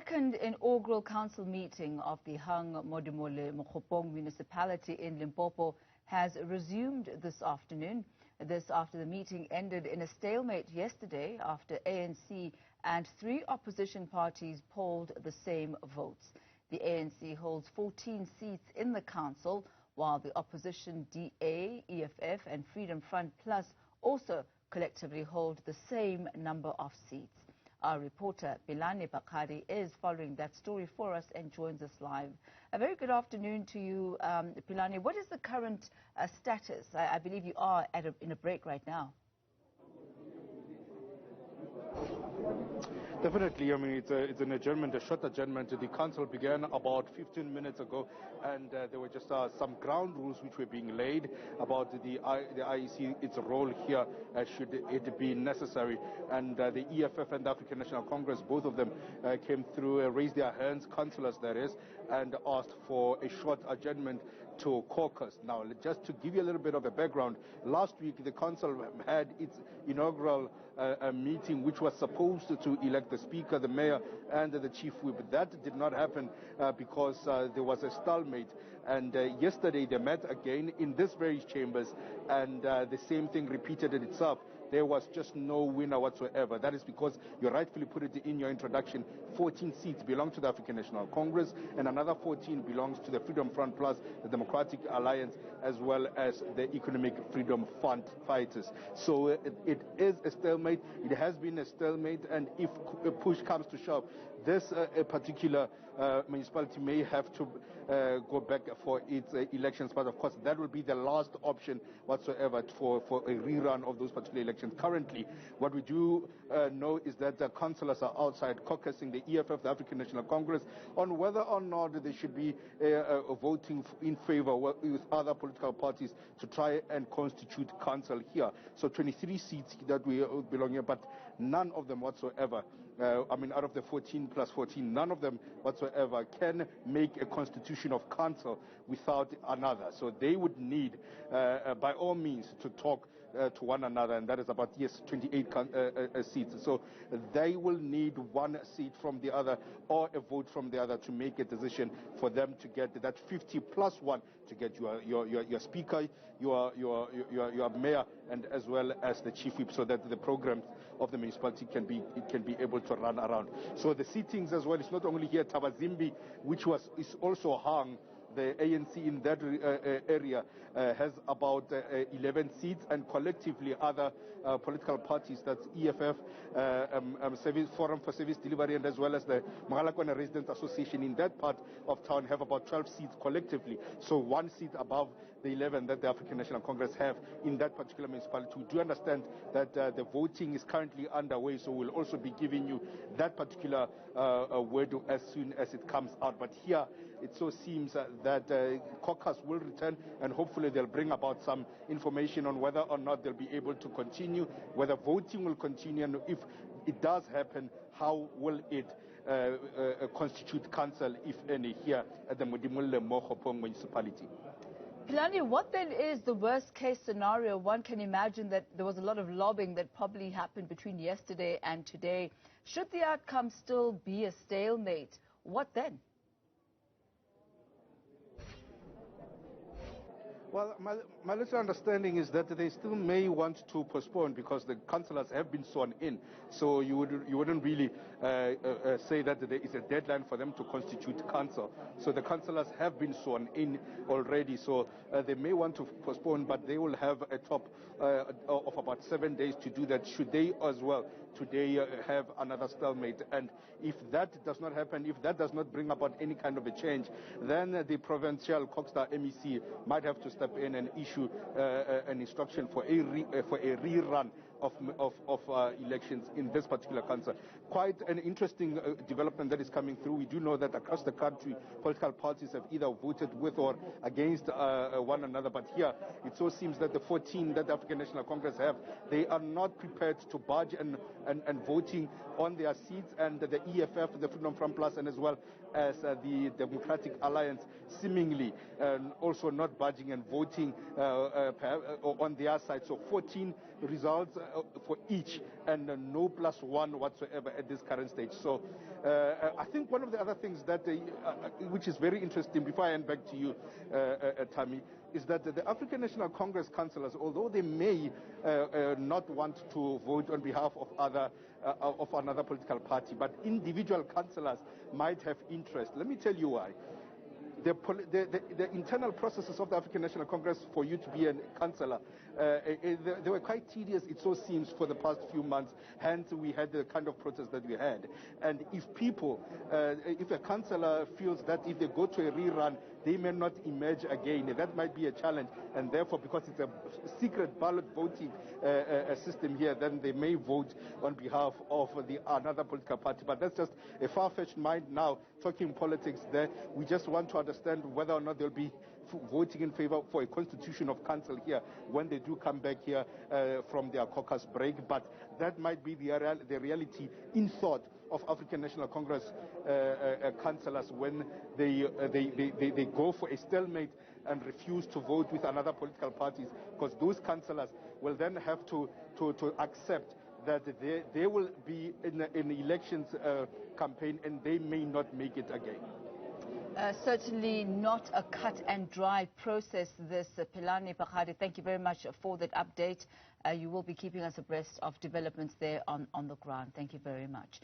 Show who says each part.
Speaker 1: second inaugural council meeting of the hung Modimolle-Mookgophong municipality in Limpopo has resumed this afternoon. This after the meeting ended in a stalemate yesterday after ANC and 3 opposition parties polled the same votes. The ANC holds 14 seats in the council, while the opposition DA, EFF and Freedom Front Plus also collectively hold the same number of seats. Our reporter Pelane Phakgadi is following that story for us and joins us live. A very good afternoon to you, Pelane. What is the current status? I believe you are in a break right now.
Speaker 2: Definitely. I mean, it's an adjournment, a short adjournment. The council began about 15 minutes ago, and there were just some ground rules which were being laid about the IEC, its role here, should it be necessary. And the EFF and the African National Congress, both of them came through, raised their hands, councillors that is, and asked for a short adjournment to caucus. Now, just to give you a little bit of a background, last week the council had its inaugural meeting, which was supposed to elect the speaker, the mayor, and the chief whip. That did not happen because there was a stalemate. And yesterday they met again in this very chambers, and the same thing repeated itself. There was just no winner whatsoever. That is because you rightfully put it in your introduction. 14 seats belong to the African National Congress, and another 14 belongs to the Freedom Front Plus, the Democratic Alliance, as well as the Economic Freedom Fund fighters. So it is a stalemate. It has been a stalemate, and if push comes to shove, this particular municipality may have to go back for its elections, but of course that will be the last option whatsoever for a rerun of those particular elections. Currently, what we do know is that the councillors are outside caucusing, the EFF, the African National Congress, on whether or not they should be voting in favor with other political parties to try and constitute council here. So 23 seats that we belong here, but none of them whatsoever, I mean, out of the 14 plus 14, none of them whatsoever can make a constitution of council without another. So they would need, by all means, to talk to one another, and that is about, yes, 28 seats. So they will need one seat from the other or a vote from the other to make a decision for them to get that 50 plus 1 to get your speaker, your mayor, and as well as the chief whip, so that the programs of the municipality can be able to run around. So the seatings as well, it's not only here, Tabazimbi, which is also hung. The ANC in that area has about 11 seats, and collectively other political parties, that's EFF, Forum for Service Delivery, and as well as the Magalakwana Residents Association in that part of town have about 12 seats collectively. So 1 seat above the 11 that the African National Congress have in that particular municipality. We do understand that the voting is currently underway, so we'll also be giving you that particular word as soon as it comes out. But here, it so seems that caucus will return, and hopefully they'll bring about some information on whether or not they'll be able to continue, whether voting will continue, and if it does happen, how will it constitute council, if any, here at the Modimolle-Mookgophong municipality.
Speaker 1: Pelane, what then is the worst case scenario? One can imagine that there was a lot of lobbying that probably happened between yesterday and today. Should the outcome still be a stalemate, what then?
Speaker 2: Well, my little understanding is that they still may want to postpone because the councillors have been sworn in. So you wouldn't really say that there is a deadline for them to constitute council. So the councillors have been sworn in already. So they may want to postpone, but they will have a top of about 7 days to do that. Should they as well today have another stalemate? And if that does not happen, if that does not bring about any kind of a change, then the provincial Coxstar MEC might have to step in and issue an instruction for a rerun of elections in this particular council. Quite an interesting development that is coming through. We do know that across the country, political parties have either voted with or against one another. But here, it so seems that the 14 that the African National Congress have, they are not prepared to budge and voting on their seats. And the EFF, the Freedom Front Plus, and as well as the Democratic Alliance, seemingly also not budging and voting on their side. So 14 results for each, and no +1 whatsoever at this current stage. So I think one of the other things that which is very interesting, before I hand back to you, Tammy, is that the African National Congress councillors, although they may not want to vote on behalf of another political party, but individual councillors might have interest. Let me tell you why. The internal processes of the African National Congress for you to be a councillor, they were quite tedious, it so seems, for the past few months. Hence, we had the kind of protest that we had. And if if a councillor feels that if they go to a rerun, they may not emerge again, that might be a challenge. And therefore, because it's a secret ballot voting system here, then they may vote on behalf of another political party. But that's just a far-fetched mind now, talking politics there. We just want to understand whether or not they'll be voting in favor for a constitution of council here when they do come back here from their caucus break. But that might be the reality in thought of African National Congress councillors when they go for a stalemate and refuse to vote with another political parties, because those councillors will then have to accept that they will be in an elections campaign and they may not make it again.
Speaker 1: Certainly not a cut and dry process, this. Pelane Phakgadi, thank you very much for that update. You will be keeping us abreast of developments there on the ground. Thank you very much.